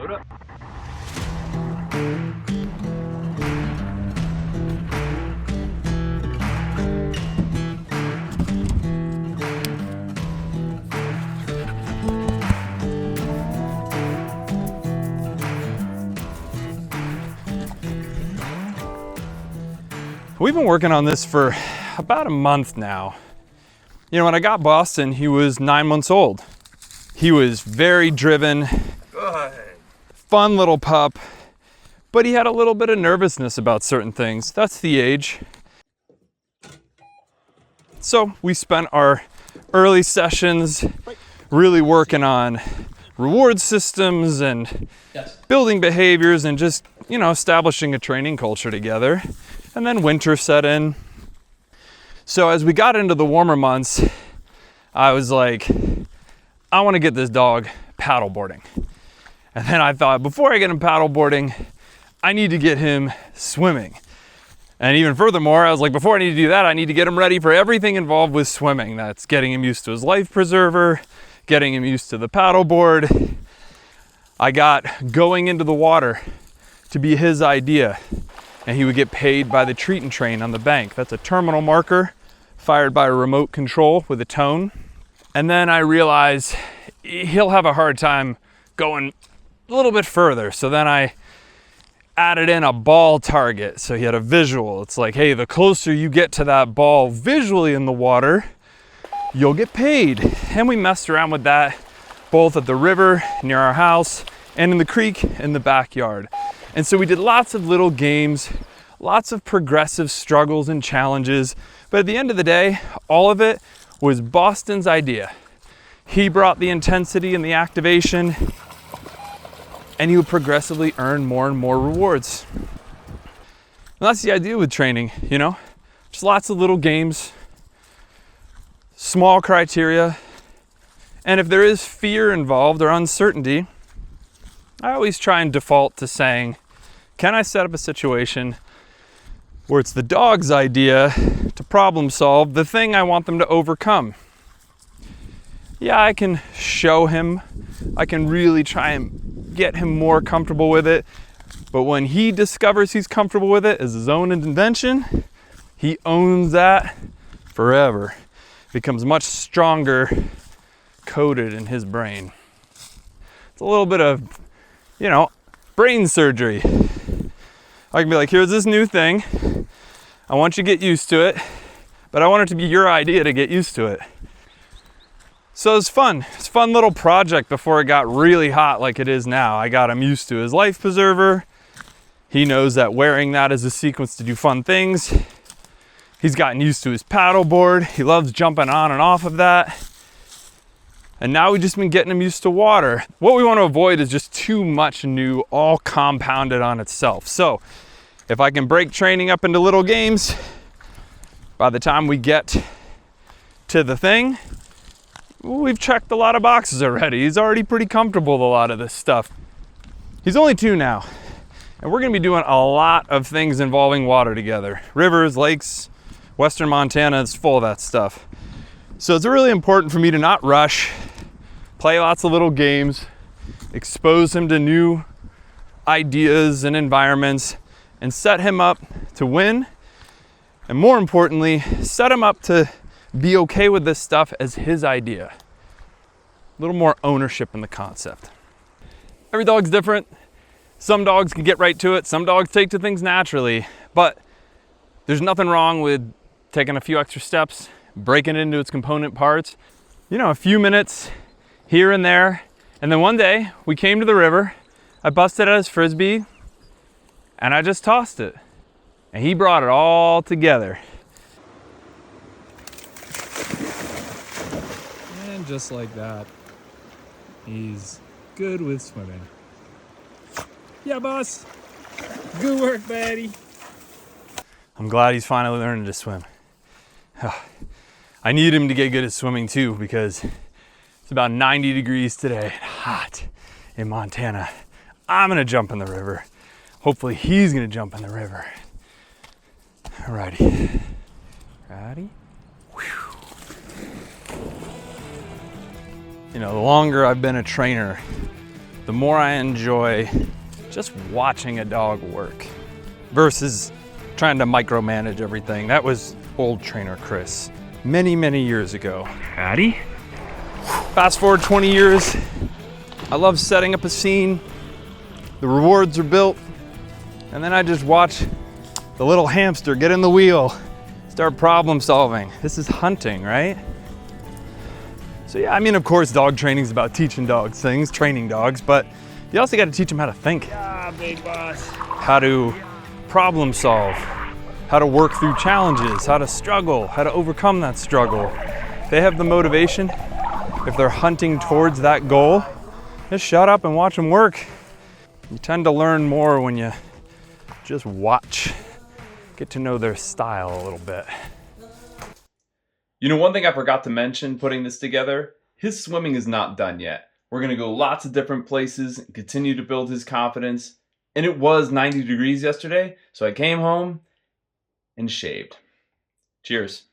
Load up. We've been working on this for about a month now. You know, when I got Boston, he was 9 months old. He was very driven, fun little pup, but he had a little bit of nervousness about certain things. That's the age. So we spent our early sessions really working on reward systems and building behaviors and just, you know, establishing a training culture together. And then winter set in. So as we got into the warmer months, I was like, I want to get this dog paddleboarding. And then I thought, before I get him paddleboarding, I need to get him swimming. And even furthermore, I was like, before I need to do that, I need to get him ready for everything involved with swimming. That's getting him used to his life preserver, getting him used to the paddleboard. I got going into the water to be his idea. And he would get paid by the treat and train on the bank. That's a terminal marker fired by a remote control with a tone. And then I realized he'll have a hard time going a little bit further. So then I added in a ball target. So he had a visual. It's like, hey, the closer you get to that ball visually in the water, you'll get paid. And we messed around with that both at the river near our house and in the creek in the backyard. And so we did lots of little games, lots of progressive struggles and challenges. But at the end of the day, all of it was Boston's idea. He brought the intensity and the activation, and he would progressively earn more and more rewards. And that's the idea with training, you know? Just lots of little games, small criteria. And if there is fear involved or uncertainty, I always try and default to saying, can I set up a situation where it's the dog's idea to problem solve the thing I want them to overcome? Yeah, I can show him, I can really try and get him more comfortable with it, but when he discovers he's comfortable with it as his own invention, he owns that forever. It becomes much stronger coded in his brain. It's a little bit of, you know, brain surgery. I can be like, here's this new thing. I want you to get used to it, but I want it to be your idea to get used to it. So it's fun. It's a fun little project before it got really hot like it is now. I got him used to his life preserver. He knows that wearing that is a sequence to do fun things. He's gotten used to his paddleboard. He loves jumping on and off of that. And now we've just been getting him used to water. What we want to avoid is just too much new, all compounded on itself. So if I can break training up into little games, by the time we get to the thing, we've checked a lot of boxes already. He's already pretty comfortable with a lot of this stuff. He's only 2 now, and we're gonna be doing a lot of things involving water together. Rivers, lakes, Western Montana is full of that stuff. So it's really important for me to not rush, play lots of little games, expose him to new ideas and environments, and set him up to win. And more importantly, set him up to be okay with this stuff as his idea. A little more ownership in the concept. Every dog's different. Some dogs can get right to it. Some dogs take to things naturally, but there's nothing wrong with taking a few extra steps, breaking it into its component parts. You know, a few minutes here and there. And then one day we came to the river, I busted out his Frisbee and I just tossed it. And he brought it all together. And just like that, he's good with swimming. Yeah, boss. Good work, buddy. I'm glad he's finally learning to swim. I need him to get good at swimming too, because it's about 90 degrees today, hot in Montana. I'm gonna jump in the river. Hopefully he's gonna jump in the river. Alrighty. Ready? You know, the longer I've been a trainer, the more I enjoy just watching a dog work versus trying to micromanage everything. That was old trainer Chris many, many years ago. Patty? Fast forward 20 years, I love setting up a scene, the rewards are built, and then I just watch the little hamster get in the wheel, start problem solving. This is hunting, right? So yeah, I mean, of course, dog training is about teaching dogs things, training dogs, but you also got to teach them how to think. Yeah, big boss. How to problem solve, how to work through challenges, how to struggle, how to overcome that struggle. If they have the motivation, if they're hunting towards that goal, just shut up and watch them work. You tend to learn more when you just watch, get to know their style a little bit. You know, one thing I forgot to mention putting this together, his swimming is not done yet. We're gonna go lots of different places and continue to build his confidence. And it was 90 degrees yesterday, so I came home and shaved. Cheers.